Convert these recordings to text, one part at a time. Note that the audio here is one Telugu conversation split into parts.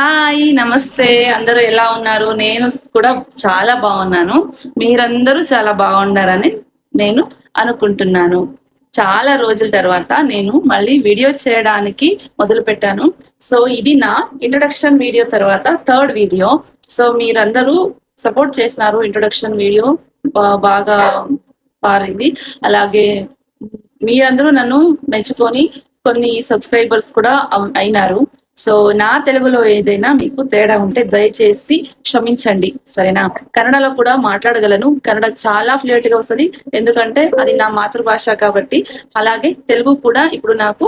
హాయ్! నమస్తే. అందరూ ఎలా ఉన్నారు? నేను కూడా చాలా బాగున్నాను. మీరందరూ చాలా బాగున్నారని నేను అనుకుంటున్నాను. చాలా రోజుల తర్వాత నేను మళ్ళీ వీడియో చేయడానికి మొదలుపెట్టాను. సో, ఇది నా ఇంట్రడక్షన్ వీడియో తర్వాత థర్డ్ వీడియో. సో, మీరందరూ సపోర్ట్ చేసినారు. ఇంట్రడక్షన్ వీడియో బాగా పారింది. అలాగే మీరందరూ నన్ను మెచ్చుకొని కొన్ని సబ్‌స్క్రైబర్స్ కూడా అయినారు. సో, నా తెలుగులో ఏదైనా మీకు తేడా ఉంటే దయచేసి క్షమించండి. సరేనా? కన్నడలో కూడా మాట్లాడగలను. కన్నడ చాలా ఫ్లూయెంట్‌గా వస్తది. ఎందుకంటే అది నా మాతృభాష కాబట్టి. అలాగే తెలుగు కూడా ఇప్పుడు నాకు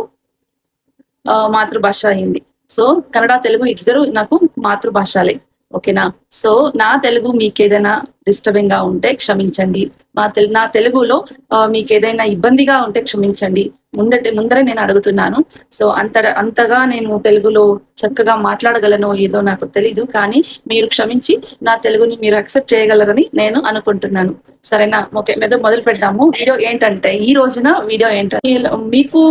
మాతృభాష అయింది. సో, కన్నడ, తెలుగు ఇద్దరు నాకు మాతృభాషలే. ఓకేనా? సో, నా తెలుగు మీకేదైనా డిస్టర్బింగ్‌గా ఉంటే క్షమించండి. నా తెలుగులో మీకేదైనా ఇబ్బందిగా ఉంటే క్షమించండి. ముందరే నేను అడుగుతున్నాను. సో, అంతగా నేను తెలుగులో చక్కగా మాట్లాడగలనో ఏదో నాకు తెలీదు. కానీ మీరు క్షమించి నా తెలుగుని మీరు యాక్సెప్ట్ చేయగలరని నేను అనుకుంటున్నాను. సరేనా? ఓకే. మొదలు పెడదాము. వీడియో ఏంటంటే ఈ రోజున వీడియో ఏంటంటే మీకు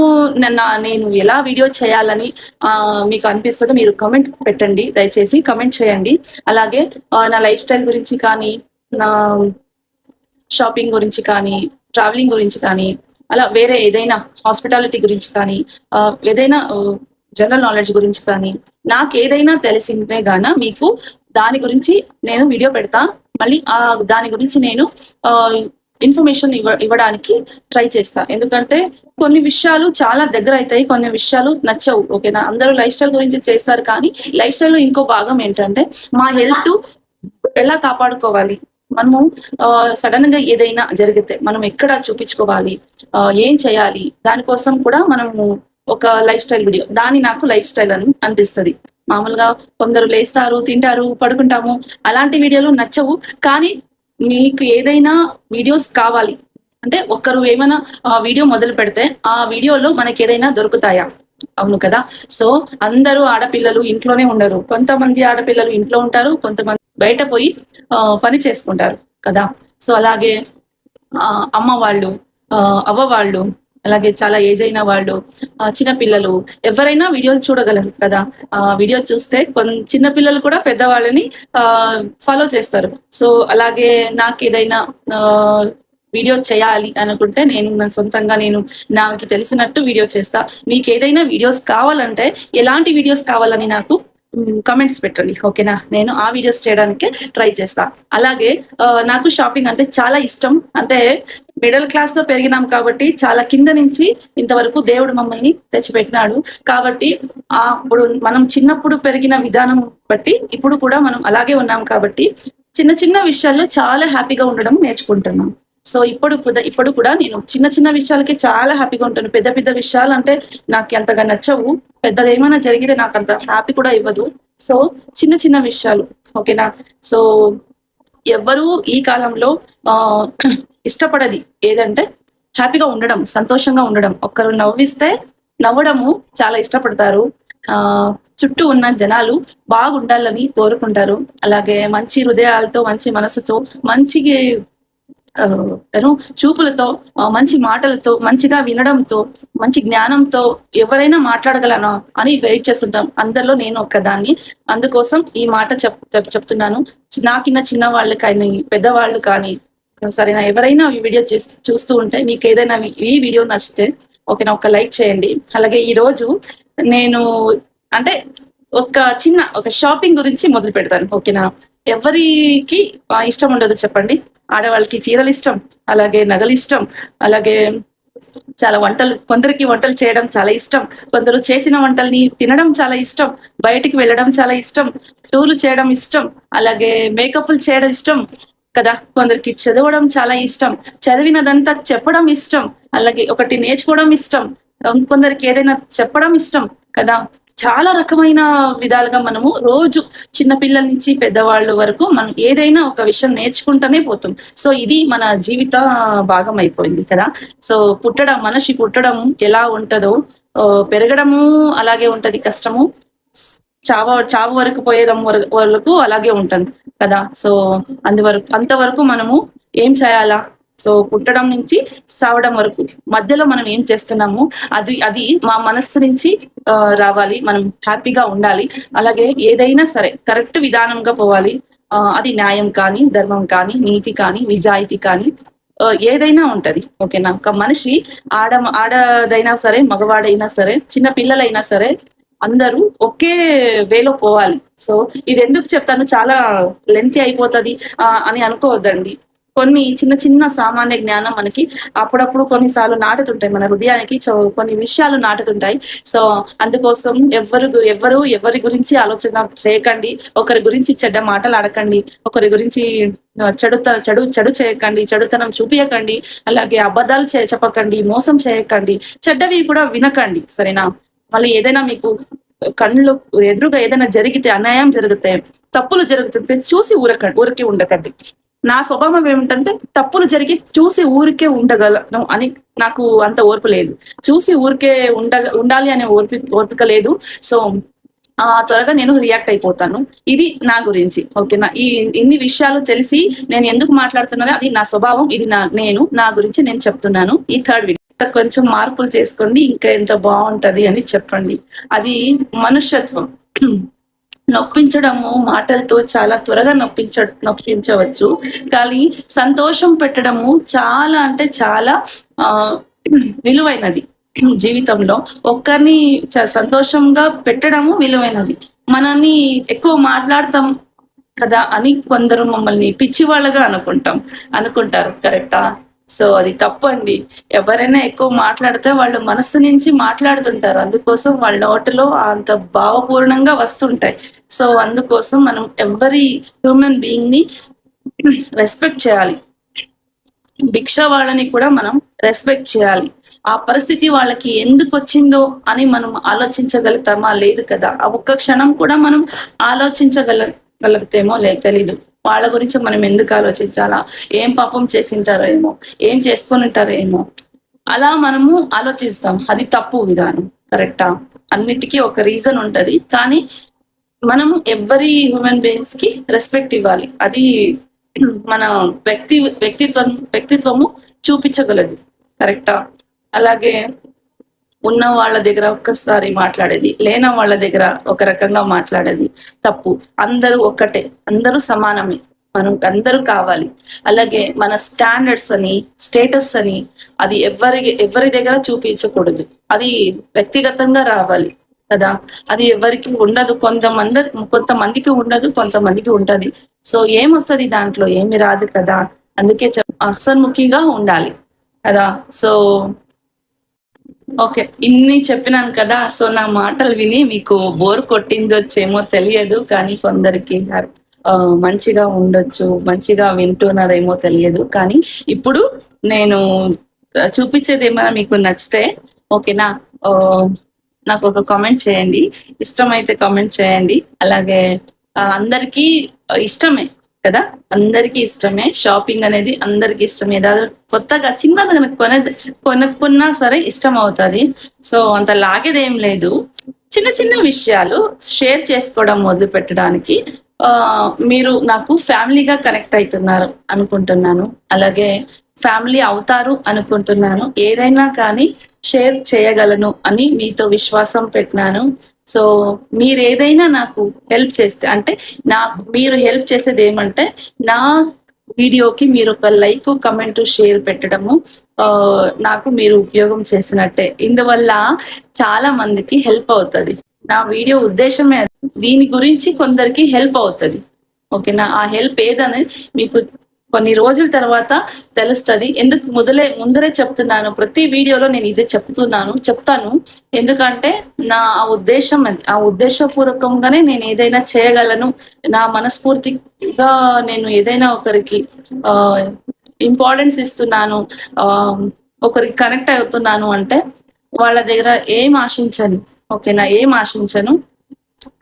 నేను ఎలా వీడియో చేయాలని మీకు అనిపిస్తదో మీరు కామెంట్ పెట్టండి. దయచేసి కామెంట్ చేయండి. అలాగే నా లైఫ్ స్టైల్ గురించి కానీ, నా షాపింగ్ గురించి కానీ, ట్రావెలింగ్ గురించి కానీ, అలా వేరే ఏదైనా హాస్పిటాలిటీ గురించి కానీ, ఏదైనా జనరల్ నాలెడ్జ్ గురించి కానీ, నాకేదైనా తెలిసిందే గాన మీకు దాని గురించి నేను వీడియో పెడతా. మళ్ళీ దాని గురించి నేను ఇన్ఫర్మేషన్ ఇవ్వడానికి ట్రై చేస్తా. ఎందుకంటే కొన్ని విషయాలు చాలా దగ్గర అయితాయి. కొన్ని విషయాలు నచ్చవు. ఓకేనా? అందరూ లైఫ్ స్టైల్ గురించి చేస్తారు కానీ లైఫ్ స్టైల్‌లో ఇంకో భాగం ఏంటంటే మా హెల్త్ ఎలా కాపాడుకోవాలి, మనము సడన్ గా ఏదైనా జరిగితే మనం ఎక్కడ చూపించుకోవాలి, ఏం చేయాలి, దానికోసం కూడా మనము ఒక లైఫ్ స్టైల్ వీడియో నాకు లైఫ్ స్టైల్ అని అనిపిస్తది. మామూలుగా కొందరు లేస్తారు, తింటారు, పడుకుంటాము, అలాంటి వీడియోలు నచ్చవు. కానీ మీకు ఏదైనా వీడియోస్ కావాలి అంటే ఒకరు ఏమైనా వీడియో మొదలు పెడితే ఆ వీడియోలో మనకి ఏదైనా దొరుకుతాయా? అవును కదా? సో, అందరూ ఆడపిల్లలు ఇంట్లోనే ఉండరు. కొంతమంది ఆడపిల్లలు ఇంట్లో ఉంటారు. కొంతమంది బయట పోయి పని చేసుకుంటారు కదా! సో, అలాగే అమ్మ వాళ్ళు, అవ్వ వాళ్ళు, అలాగే చాలా ఏజ్ అయిన వాళ్ళు, చిన్న పిల్లలు ఎవరైనా వీడియోలు చూడగలరు కదా! వీడియో చూస్తే చిన్న పిల్లలు కూడా పెద్దవాళ్ళని ఫాలో చేస్తారు. సో, అలాగే నాకేదైనా వీడియో చేయాలి అనుకుంటే నా సొంతంగా నాకు తెలిసినట్టు వీడియో చేస్తా. మీకేదైనా వీడియోస్ కావాలంటే ఎలాంటి వీడియోస్ కావాలని నాకు కామెంట్స్ పెట్టండి. ఓకేనా? నేను ఆ వీడియోస్ చేయడానికే ట్రై చేస్తా. అలాగే నాకు షాపింగ్ అంటే చాలా ఇష్టం. అంటే మిడిల్ క్లాస్‌లో పెరిగినాం కాబట్టి చాలా కింద నుంచి ఇంతవరకు దేవుడు మమ్మల్ని తెచ్చిపెట్టినాడు. కాబట్టి ఇప్పుడు మనం చిన్నప్పుడు పెరిగిన విధానం బట్టి ఇప్పుడు కూడా మనం అలాగే ఉన్నాం కాబట్టి చిన్న చిన్న విషయాల్లో చాలా హ్యాపీగా ఉండడం నేర్చుకుంటున్నాం. సో, ఇప్పుడు కూడా నేను చిన్న చిన్న విషయాలకి చాలా హ్యాపీగా ఉంటాను. పెద్ద పెద్ద విషయాలంటే నాకు అంతగా నచ్చవు. పెద్దదేమైనా జరిగితే నాకంత హ్యాపీ కూడా ఇవ్వదు. సో, చిన్న చిన్న విషయాలు. ఓకేనా? సో, ఎవ్వరూ ఈ కాలంలో ఇష్టపడది ఏదంటే హ్యాపీగా ఉండడం, సంతోషంగా ఉండడం. ఒకరు నవ్విస్తే నవ్వడము చాలా ఇష్టపడతారు. చుట్టూ ఉన్న జనాలు బాగుండాలని కోరుకుంటారు. అలాగే మంచి హృదయాలతో, మంచి మనసుతో, మంచి చూపులతో, మంచి మాటలతో, మంచిగా వినడంతో, మంచి జ్ఞానంతో ఎవరైనా మాట్లాడగలనా అని వెయిట్ చేస్తుంటాం. అందరిలో నేను ఒక్కదాన్ని. అందుకోసం ఈ మాట చెప్తున్నాను. నాకిన్న చిన్న వాళ్ళు కానీ, పెద్దవాళ్ళు కానీ, సరేనా, ఎవరైనా ఈ వీడియో చూస్తూ ఉంటే మీకు ఏదైనా ఈ వీడియో నచ్చితే ఓకేనా, ఒక లైక్ చేయండి. అలాగే ఈ రోజు నేను అంటే ఒక షాపింగ్ గురించి మొదలు పెడతాను. ఓకేనా? ఎవరికి ఇష్టం ఉండదు చెప్పండి? ఆడవాళ్ళకి చీరలు ఇష్టం, అలాగే నగలు ఇష్టం, అలాగే చాలా కొందరికి వంటలు చేయడం చాలా ఇష్టం, కొందరు చేసిన వంటల్ని తినడం చాలా ఇష్టం, బయటికి వెళ్ళడం చాలా ఇష్టం, టూర్లు చేయడం ఇష్టం, అలాగే మేకప్లు చేయడం ఇష్టం కదా! కొందరికి చదవడం చాలా ఇష్టం, చదివినదంతా చెప్పడం ఇష్టం, అలాగే ఒకటి నేర్చుకోవడం ఇష్టం, కొందరికి ఏదైనా చెప్పడం ఇష్టం కదా! చాలా రకమైన విధాలుగా మనము రోజు చిన్న పిల్లల నుంచి పెద్దవాళ్ళు వరకు మనం ఏదైనా ఒక విషయం నేర్చుకుంటూనే పోతాం. సో, ఇది మన జీవిత భాగం అయిపోయింది కదా! సో, మనిషి పుట్టడం ఎలా ఉంటదో పెరగడము అలాగే ఉంటది కష్టము. చావు వరకు పోయేడం వరకు అలాగే ఉంటుంది కదా! సో, అంతవరకు మనము ఏం చేయాలా? సో పుట్టడం నుంచి సావడం వరకు మధ్యలో మనం ఏం చేస్తున్నాము అది మా మనస్సు నుంచి రావాలి. మనం హ్యాపీగా ఉండాలి. అలాగే ఏదైనా సరే కరెక్ట్ విధానంగా పోవాలి. అది న్యాయం కానీ, ధర్మం కానీ, నీతి కానీ, నిజాయితీ కానీ ఏదైనా ఉంటది. ఓకేనా? ఒక మనిషి ఆడదైనా సరే, మగవాడైనా సరే, చిన్న పిల్లలైనా సరే అందరూ ఒకే వేలో పోవాలి. సో ఇది ఎందుకు చెప్తాను, చాలా లెంతీ అయిపోతది అని అనుకోవద్దండి. కొన్ని చిన్న చిన్న సామాన్య జ్ఞానం మనకి అప్పుడప్పుడు కొన్నిసార్లు నాటుతుంటాయి మన హృదయానికి. సో కొన్ని విషయాలు నాటుతుంటాయి. సో అందుకోసం ఎవరి గురించి ఆలోచన చేయకండి. ఒకరి గురించి చెడ్డ మాటలు ఆడకండి. ఒకరి గురించి చెడు చేయకండి. చెడుతనం చూపియకండి. అలాగే అబద్ధాలు చెప్పకండి. మోసం చేయకండి. చెడ్డవి కూడా వినకండి. సరేనా? మళ్ళీ ఏదైనా మీకు కళ్ళు ఎదురుగా ఏదైనా జరిగితే, అన్యాయం జరిగితే, తప్పులు జరుగుతుంటే చూసి ఊరికే ఉండకండి. నా స్వభావం ఏమిటంటే తప్పులు జరిగి చూసి ఊరికే ఉండగలను అని నాకు అంత ఓర్పు లేదు. చూసి ఊరికే ఉండాలి అనే ఓర్పిక లేదు. సో త్వరగా నేను రియాక్ట్ అయిపోతాను. ఇది నా గురించి. ఓకేనా? ఇన్ని విషయాలు తెలిసి నేను ఎందుకు మాట్లాడుతున్నానో అది నా స్వభావం. ఇది నా గురించి నేను చెప్తున్నాను. ఈ థర్డ్ వీడియో కొంచెం మార్పులు చేసుకోండి, ఇంకా ఎంత బాగుంటది అని చెప్పండి. అది మనుష్యత్వం. నొప్పించడము మాటలతో చాలా త్వరగా నొప్పించవచ్చు, కానీ సంతోషం పెట్టడము చాలా అంటే చాలా విలువైనది. జీవితంలో ఒక్కరిని సంతోషంగా పెట్టడము విలువైనది. మనల్ని ఎక్కువ మాట్లాడతాం కదా అని కొందరు మమ్మల్ని పిచ్చి వాళ్ళగా అనుకుంటారు. కరెక్టా? సో అది తప్పండి. ఎవరైనా ఎక్కువ మాట్లాడితే వాళ్ళు మనస్సు నుంచి మాట్లాడుతుంటారు. అందుకోసం వాళ్ళ నోటిలో అంత భావపూర్ణంగా వస్తుంటాయి. సో అందుకోసం మనం ఎవరి హ్యూమన్ బీయింగ్ ని రెస్పెక్ట్ చేయాలి. భిక్ష వాళ్ళని కూడా మనం రెస్పెక్ట్ చేయాలి. ఆ పరిస్థితి వాళ్ళకి ఎందుకు వచ్చిందో అని మనం ఆలోచించగలుగుతామా? లేదు కదా. ఆ ఒక్క క్షణం కూడా మనం ఆలోచించగలుగుతేమో తెలీదు. వాళ్ళ గురించి మనం ఎందుకు ఆలోచించాలా? ఏం పాపం చేసింటారో ఏమో, ఏం చేసుకొని ఉంటారో ఏమో, అలా మనము ఆలోచిస్తాం. అది తప్పు విధానం. కరెక్టా? అన్నిటికీ ఒక రీజన్ ఉంటది, కానీ మనము ఎవరి హ్యూమన్ బీయింగ్స్ కి రెస్పెక్ట్ ఇవ్వాలి. అది మన వ్యక్తిత్వము చూపించగలదు. కరెక్టా? అలాగే ఉన్న వాళ్ళ దగ్గర ఒక్కసారి మాట్లాడేది, లేన వాళ్ళ దగ్గర ఒక రకంగా మాట్లాడేది తప్పు. అందరూ ఒక్కటే, అందరూ సమానమే, మనం అందరూ కావాలి. అలాగే మన స్టాండర్డ్స్ అని, స్టేటస్ అని అది ఎవరి దగ్గర చూపించకూడదు. అది వ్యక్తిగతంగా రావాలి కదా. అది ఎవరికి ఉండదు. కొంతమందికి ఉండదు, కొంతమందికి ఉంటది. సో ఏమొస్తుంది దాంట్లో? ఏమి రాదు కదా. అందుకే అసన్ముఖిగా ఉండాలి కదా. సో ఓకే, ఇన్ని చెప్పినాను కదా. సో నా మాటలు విని మీకు బోర్ కొట్టిందొచ్చేమో తెలియదు, కానీ కొందరికి మంచిగా ఉండొచ్చు, మంచిగా వింటున్నారేమో తెలియదు. కానీ ఇప్పుడు నేను చూపించేది ఏమైనా మీకు నచ్చితే ఓకేనా, నాకు ఒక కామెంట్ చేయండి. ఇష్టమైతే కామెంట్ చేయండి. అలాగే అందరికీ ఇష్టమే కదా, అందరికీ ఇష్టమే. షాపింగ్ అనేది అందరికి ఇష్టమే. ఏదో కొత్తగా చిన్నది కొనుక్కున్నా సరే ఇష్టం అవుతుంది. సో అంత లాగేదేం లేదు. చిన్న చిన్న విషయాలు షేర్ చేసుకోవడం మొదలు పెట్టడానికి మీరు నాకు ఫ్యామిలీగా కనెక్ట్ అవుతున్నారు అనుకుంటున్నాను. అలాగే ఫ్యామిలీ అవుతారు అనుకుంటున్నాను. ఏదైనా కానీ షేర్ చేయగలను అని మీతో విశ్వాసం పెట్టినాను. సో మీరు ఏదైనా నాకు హెల్ప్ చేస్తే, అంటే మీరు హెల్ప్ చేసేది ఏమంటే నా వీడియోకి మీరు ఒక లైక్, కమెంట్, షేర్ పెట్టడము నాకు మీరు ఉపయోగం చేసినట్టే. ఇందువల్ల చాలా మందికి హెల్ప్ అవుతుంది. నా వీడియో ఉద్దేశమే దీని గురించి కొందరికి హెల్ప్ అవుతుంది. ఓకేనా? ఆ హెల్ప్ ఏదనేది మీకు కొన్ని రోజుల తర్వాత తెలుస్తుంది. ఎందుకు ముందరే చెప్తున్నాను, ప్రతి వీడియోలో నేను ఇదే చెప్తాను. ఎందుకంటే నా ఉద్దేశం అది. ఆ ఉద్దేశపూర్వకంగానే నేను ఏదైనా చేయగలను. నా మనస్ఫూర్తిగా నేను ఏదైనా ఒకరికి ఇంపార్టెన్స్ ఇస్తున్నాను, ఒకరికి కనెక్ట్ అవుతున్నాను అంటే వాళ్ళ దగ్గర ఏం ఆశించను. ఓకేనా? ఏం ఆశించను,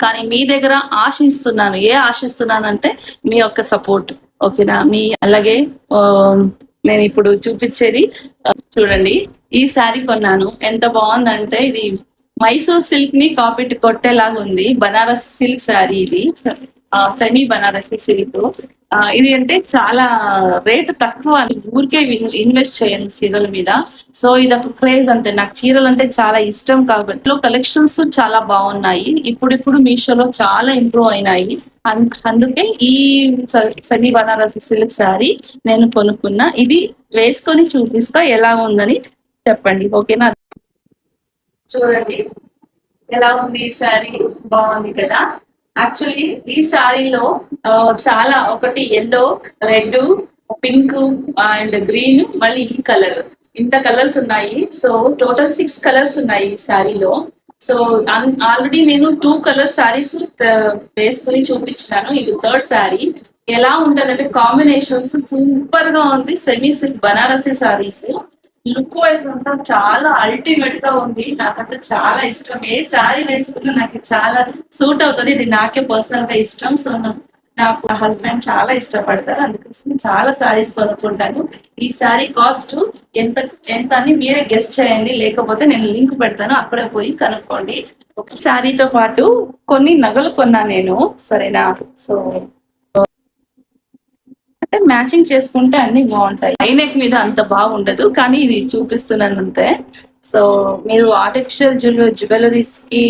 కానీ మీ దగ్గర ఆశిస్తున్నానంటే మీ యొక్క సపోర్ట్. ఓకేనా? అలాగే నేను ఇప్పుడు చూపించేది చూడండి. ఈ శారీ కొన్నాను. ఎంత బాగుందంటే ఇది మైసూర్ సిల్క్ ని కాపీ కొట్టేలాగా ఉంది. బనారస్ సిల్క్ శారీ ఇది. Semi Banarasi silk. ఇది అంటే చాలా రేటు తక్కువ, ఊరికే ఇన్వెస్ట్ చేయను చీరల మీద. సో ఇదొక క్రేజ్ అంతే, నాకు చీరలు అంటే చాలా ఇష్టం కాబట్టి కలెక్షన్స్ చాలా బాగున్నాయి. ఇప్పుడు మీషోలో చాలా ఇంప్రూవ్ అయినాయి. అందుకే ఈ సెమీ బనారసి సిల్క్ శారీ నేను కొనుక్కున్నా. ఇది వేసుకొని చూపిస్తా ఎలా ఉందని చెప్పండి, ఓకేనా? చూడండి ఎలా ఉంది ఈ శారీ, బాగుంది కదా. యాక్చువల్లీ ఈ శారీలో చాలా ఒకటి yellow, red, pink and green, మళ్ళీ ఈ కలర్, ఇంత కలర్స్ ఉన్నాయి. సో టోటల్ 6 కలర్స్ ఉన్నాయి ఈ శారీలో. సో ఆల్రెడీ నేను 2 కలర్ శారీస్ వేసుకుని చూపించినాను. ఇది 3rd శారీ. ఎలా ఉంటదంటే కాంబినేషన్స్ సూపర్ గా ఉంది. Semi silk Banarasi saris look wise అంతా చాలా అల్టిమేట్ గా ఉంది. నాకంటే చాలా ఇష్టం. ఏ శారీ వేసుకున్నా నాకు చాలా సూట్ అవుతుంది. ఇది నాకే పర్సనల్ గా ఇష్టం. సో నాకు మా హస్బెండ్ చాలా ఇష్టపడతారు, అందుకోసం చాలా శారీస్ కొనుక్కుంటాను. ఈ శారీ కాస్ట్ ఎంత ఎంత అని మీరే గెస్ట్ చేయండి, లేకపోతే నేను లింక్ పెడతాను, అక్కడే పోయి కనుక్కోండి. ఒక శారీతో పాటు కొన్ని నగలు కొన్నా నేను, సరేనా? సో అంటే మ్యాచింగ్ చేసుకుంటే అన్ని బాగుంటాయి. ఐనెక్ మీద అంత బాగుండదు, కానీ ఇది చూపిస్తున్నాను అంతే. సో మీరు ఆర్టిఫిషియల్ జ్యువెలరీస్ కి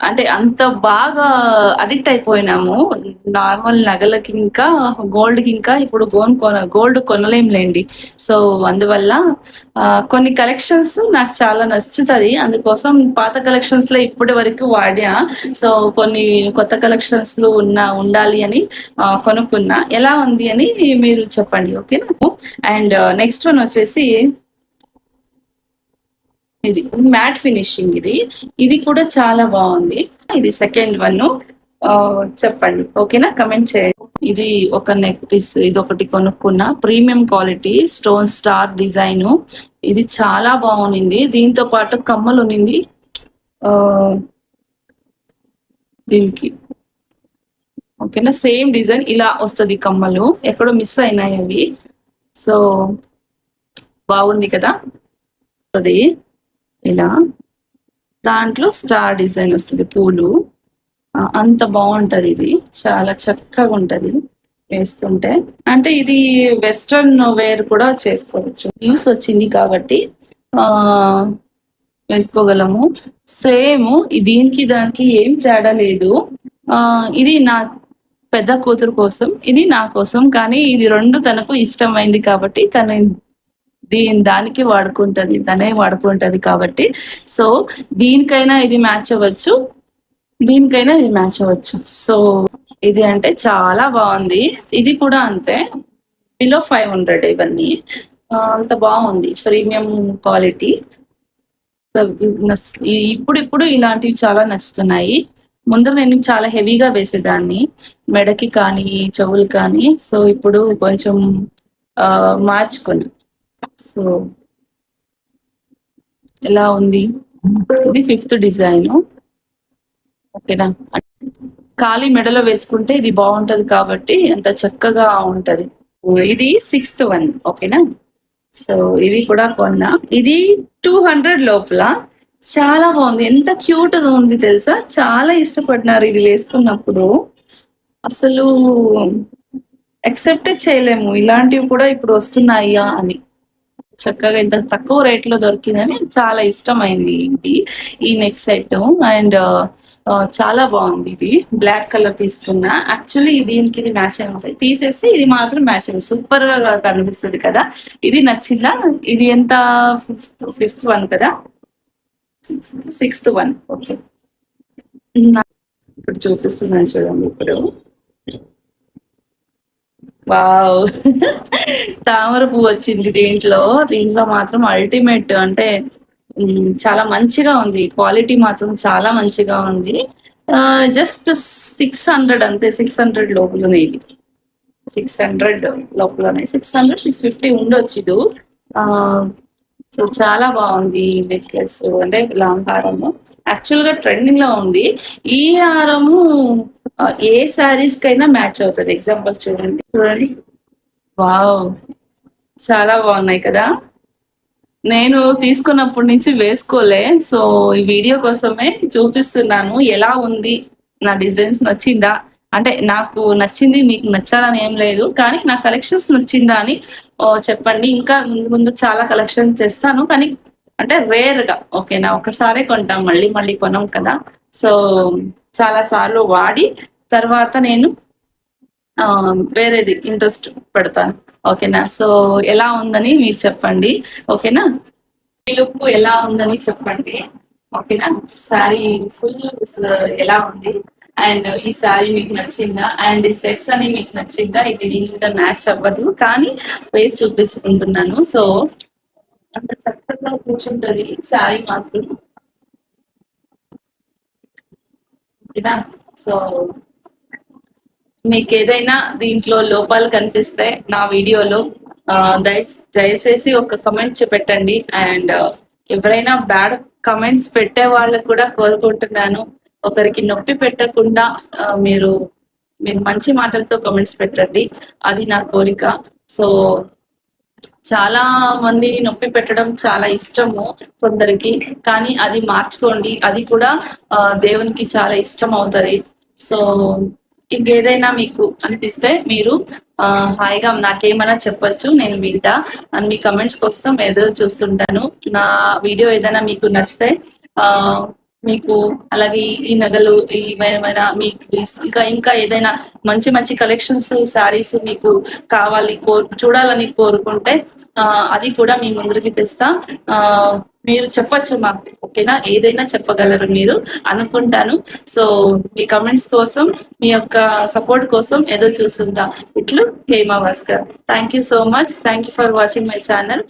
అంటే అంత బాగా అడిక్ట్ అయిపోయినాము. నార్మల్ నగలకి ఇంకా గోల్డ్ కి ఇంకా ఇప్పుడు గోల్డ్ కొనలేంలేండి. సో అందువల్ల కొన్ని కలెక్షన్స్ నాకు చాలా నచ్చుతుంది. అందుకోసం పాత కలెక్షన్స్ లో ఇప్పటి వరకు వాడా. సో కొన్ని కొత్త కలెక్షన్స్ లో ఉండాలి అని కొనుక్కున్నా. ఎలా ఉంది అని మీరు చెప్పండి, ఓకేనా? అండ్ నెక్స్ట్ వన్ వచ్చేసి ఇది మ్యాట్ ఫినిషింగ్. ఇది కూడా చాలా బాగుంది. ఇది సెకండ్ వన్. చెప్పండి, ఓకేనా? కమెంట్ చేయండి. ఇది ఒక నెక్ పీస్, ఇది ఒకటి కొనుక్కున్నా. Premium quality stone star design. ఇది చాలా బాగుంది. దీంతో పాటు కమ్మలు ఉన్నింది దీనికి, ఓకేనా? సేమ్ డిజైన్ ఇలా వస్తుంది. కమ్మలు ఎక్కడో మిస్ అయినాయి అవి. సో బాగుంది కదా. అది ఇలా దాంట్లో స్టార్ డిజైన్ వస్తుంది, పూలు. అంత బాగుంటది. ఇది చాలా చక్కగా ఉంటది వేసుకుంటే. అంటే ఇది వెస్ట్రన్ వేర్ కూడా చేసుకోవచ్చు. యూస్ వచ్చింది కాబట్టి వేసుకోగలము. సేమ్ దీనికి దానికి ఏం తేడా లేదు. ఇది నా పెద్ద కూతురు కోసం, ఇది నా కోసం. కానీ ఇది రెండు తనకు ఇష్టమైంది కాబట్టి దానికి వాడుకుంటది, తనే వాడుకుంటది కాబట్టి. సో దీనికైనా ఇది మ్యాచ్ అవ్వచ్చు, దీనికైనా ఇది మ్యాచ్ అవ్వచ్చు. సో ఇది అంటే చాలా బాగుంది. ఇది కూడా అంతే, బిలో 500 ఇవన్నీ. అంత బాగుంది, ప్రీమియం క్వాలిటీ. ఇప్పుడు ఇలాంటివి చాలా నచ్చుతున్నాయి. ముందర నేను చాలా హెవీగా వేసేదాన్ని మెడకి కానీ చెవులు కానీ. సో ఇప్పుడు కొంచెం మార్చుకున్నా. సో ఎలా ఉంది? ఇది 5th డిజైన్, ఓకేనా? ఖాళీ మెడలో వేసుకుంటే ఇది బాగుంటది కాబట్టి అంత చక్కగా ఉంటది. ఇది 6th వన్, ఓకేనా? సో ఇది కూడా కొన్నా. ఇది 200 లోపల. చాలా బాగుంది, ఎంత క్యూట్ గా ఉంది తెలుసా. చాలా ఇష్టపడినారు ఇది వేసుకున్నప్పుడు. అసలు ఎక్సెప్ట్ చేయలేము, ఇలాంటివి కూడా ఇప్పుడు వస్తున్నాయా అని. చక్కగా ఇంత తక్కువ రేట్ లో దొరికిందని చాలా ఇష్టమైంది ఇది, ఈ నెక్ సెట్. అండ్ చాలా బాగుంది. ఇది బ్లాక్ కలర్ తీసుకున్నా. యాక్చువల్లీ దీనికి ఇది మ్యాచ్ అయిపోతాయి, తీసేస్తే ఇది మాత్రం మ్యాచ్ అయింది, సూపర్ గా కనిపిస్తుంది కదా. ఇది నచ్చిందా? ఇది ఎంత? 5th వన్ కదా, 6th వన్. ఓకే, ఇప్పుడు చూపిస్తున్నాను చూడండి. ఇప్పుడు వావ్, తామర పువ్వు వచ్చింది దీంట్లో మాత్రం అల్టిమేట్. అంటే చాలా మంచిగా ఉంది, క్వాలిటీ మాత్రం చాలా మంచిగా ఉంది. జస్ట్ 600 అంతే, 600 లోపలనే. ఇది 600 లోపలనే, 600 650 ఉండొచ్చు ఇది. సో చాలా బాగుంది నెక్లెస్, అంటే లాంగ్ హారము. యాక్చువల్ గా ట్రెండింగ్ లో ఉంది ఈ హారము. ఏ శారీస్ కైనా మ్యాచ్ అవుతుంది. ఎగ్జాంపుల్ చూడండి. వావ్, చాలా బాగున్నాయి కదా. నేను తీసుకున్నప్పటి నుంచి వేసుకోలే, సో ఈ వీడియో కోసమే చూపిస్తున్నాను ఎలా ఉంది, నా డిజైన్స్ నచ్చిందా అంటే నాకు నచ్చింది మీకు నచ్చాలని ఏం లేదు. కానీ నా కలెక్షన్స్ నచ్చిందా అని చెప్పండి. ఇంకా ముందు ముందు చాలా కలెక్షన్ తెస్తాను. కానీ అంటే రేర్‌గా ఓకేనా. ఒకసారే కొంటాం. మళ్ళీ మళ్ళీ కొనం కదా! సో, చాలా సార్లు వాడి తర్వాత నేను వేరేది ఇంట్రెస్ట్ పెడతాను. ఓకేనా. సో, ఎలా ఉందని మీరు చెప్పండి. ఓకేనా. ఈ లుక్ ఎలా ఉందని చెప్పండి. ఓకేనా. శారీ ఫుల్ ఎలా ఉంది? అండ్ ఈ శారీ మీకు నచ్చిందా? అండ్ ఈ సెట్స్ అని మీకు నచ్చిందా? ఇది దీనితో మ్యాచ్ అవ్వదు. కానీ వేసి చూపిస్తుంటున్నాను. సో, అంత చక్కగా కూర్చుంటది శారీ మాత్రం. ఓకేనా. సో, మీకేదైనా దీంట్లో లోపాలు కనిపిస్తే నా వీడియోలో దయచేసి ఒక కమెంట్ పెట్టండి. అండ్ ఎవరైనా బ్యాడ్ కమెంట్స్ పెట్టే వాళ్ళకు కూడా కోరుకుంటున్నాను, ఒకరికి నొప్పి పెట్టకుండా మీరు మంచి మాటలతో కమెంట్స్ పెట్టండి. అది నా కోరిక. సో, చాలా మంది నొప్పి పెట్టడం చాలా ఇష్టము కొందరికి. కానీ అది మార్చుకోండి. అది కూడా దేవునికి చాలా ఇష్టం అవుతది. సో, ఇంకేదైనా మీకు అనిపిస్తే మీరు హాయిగా నాకేమైనా చెప్పొచ్చు. నేను వింటా. అండ్ మీ కమెంట్స్ కోసం ఎదురు చూస్తుంటాను. నా వీడియో ఏదైనా మీకు నచ్చితే మీకు అలాగే ఈ నగలు ఏమైనా మీకు ఇంకా ఏదైనా మంచి మంచి కలెక్షన్స్ శారీస్ మీకు కావాలి చూడాలని కోరుకుంటే అది కూడా మీ ముందరికి తెస్తా. మీరు చెప్పచ్చు మాకు. ఓకేనా. ఏదైనా చెప్పగలరు మీరు అనుకుంటాను. సో, మీ కమెంట్స్ కోసం మీ యొక్క సపోర్ట్ కోసం ఎదురు చూస్తుంటా. ఇట్లు Hema Bhaskar. Thank you so much. Thank you for watching my channel.